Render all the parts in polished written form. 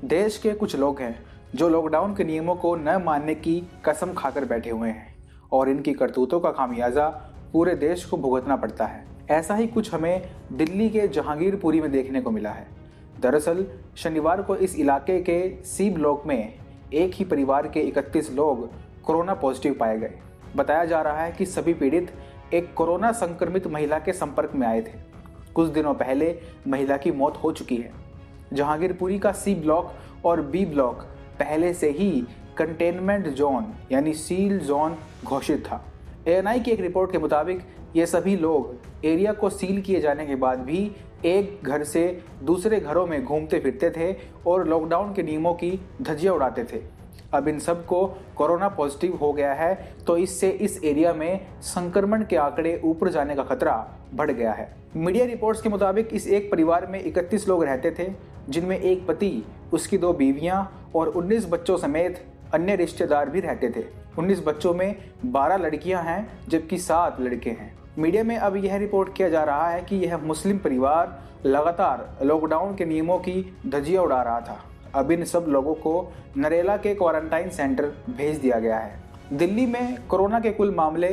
देश के कुछ लोग हैं जो लॉकडाउन के नियमों को न मानने की कसम खाकर बैठे हुए हैं और इनकी करतूतों का खामियाजा पूरे देश को भुगतना पड़ता है। ऐसा ही कुछ हमें दिल्ली के जहांगीरपुरी में देखने को मिला है। दरअसल शनिवार को इस इलाके के सी ब्लॉक में एक ही परिवार के 31 लोग कोरोना पॉजिटिव पाए गए। बताया जा रहा है कि सभी पीड़ित एक कोरोना संक्रमित महिला के संपर्क में आए थे। कुछ दिनों पहले महिला की मौत हो चुकी है। जहांगीरपुरी का सी ब्लॉक और बी ब्लॉक पहले से ही कंटेनमेंट जोन यानी सील जोन घोषित था। एएनआई की एक रिपोर्ट के मुताबिक ये सभी लोग एरिया को सील किए जाने के बाद भी एक घर से दूसरे घरों में घूमते फिरते थे और लॉकडाउन के नियमों की धज्जियां उड़ाते थे। अब इन सब को कोरोना पॉजिटिव हो गया है तो इससे इस एरिया में संक्रमण के आंकड़े ऊपर जाने का खतरा बढ़ गया है। मीडिया रिपोर्ट्स के मुताबिक इस एक परिवार में 31 लोग रहते थे, जिनमें एक पति, उसकी 2 बीवियां और 19 बच्चों समेत अन्य रिश्तेदार भी रहते थे। 19 बच्चों में 12 लड़कियां हैं जबकि 7 लड़के हैं। मीडिया में अब यह रिपोर्ट किया जा रहा है कि यह मुस्लिम परिवार लगातार लॉकडाउन के नियमों की धज्जियां उड़ा रहा था। अब इन सब लोगों को नरेला के क्वारंटाइन सेंटर भेज दिया गया है। दिल्ली में कोरोना के कुल मामले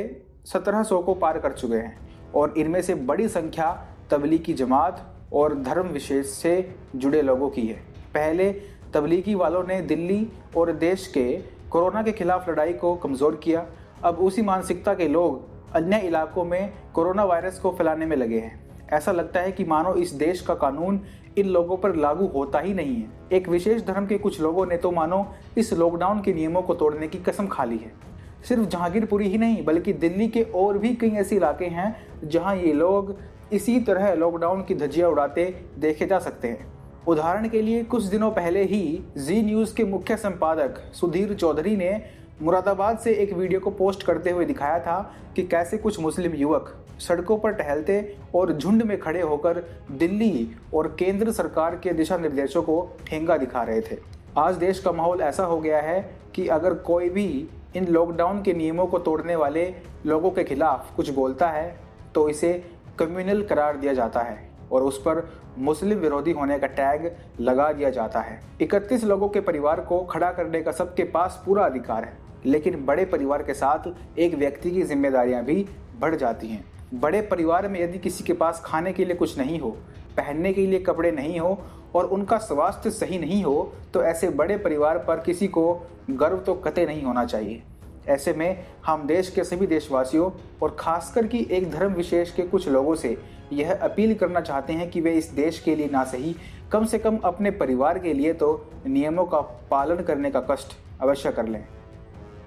1700 को पार कर चुके हैं और इनमें से बड़ी संख्या तबलीगी जमात और धर्म विशेष से जुड़े लोगों की है। पहले तबलीगी वालों ने दिल्ली और देश के कोरोना के खिलाफ लड़ाई को कमज़ोर किया। अब उसी मानसिकता के लोग अन्य इलाकों में कोरोना वायरस को फैलाने में लगे हैं। ऐसा लगता है कि मानो इस देश का कानून इन लोगों पर लागू होता ही नहीं है। एक विशेष धर्म के कुछ लोगों ने तो मानो इस लॉकडाउन के नियमों को तोड़ने की कसम खा ली है। सिर्फ जहांगीरपुरी ही नहीं बल्कि दिल्ली के और भी कई ऐसे इलाके हैं जहां ये लोग इसी तरह लॉकडाउन की धज्जियां उड़ाते देखे जा सकते हैं। उदाहरण के लिए कुछ दिनों पहले ही जी न्यूज़ के मुख्य संपादक सुधीर चौधरी ने मुरादाबाद से एक वीडियो को पोस्ट करते हुए दिखाया था कि कैसे कुछ मुस्लिम युवक सड़कों पर टहलते और झुंड में खड़े होकर दिल्ली और केंद्र सरकार के दिशा निर्देशों को ठेंगा दिखा रहे थे। आज देश का माहौल ऐसा हो गया है कि अगर कोई भी इन लॉकडाउन के नियमों को तोड़ने वाले लोगों के खिलाफ कुछ बोलता है तो इसे कम्युनल करार दिया जाता है और उस पर मुस्लिम विरोधी होने का टैग लगा दिया जाता है। 31 लोगों के परिवार को खड़ा करने का सबके पास पूरा अधिकार है, लेकिन बड़े परिवार के साथ एक व्यक्ति की जिम्मेदारियां भी बढ़ जाती हैं। बड़े परिवार में यदि किसी के पास खाने के लिए कुछ नहीं हो, पहनने के लिए कपड़े नहीं हो और उनका स्वास्थ्य सही नहीं हो तो ऐसे बड़े परिवार पर किसी को गर्व तो कतई नहीं होना चाहिए। ऐसे में हम देश के सभी देशवासियों और खासकर कि एक धर्म विशेष के कुछ लोगों से यह अपील करना चाहते हैं कि वे इस देश के लिए ना सही कम से कम अपने परिवार के लिए तो नियमों का पालन करने का कष्ट अवश्य कर लें।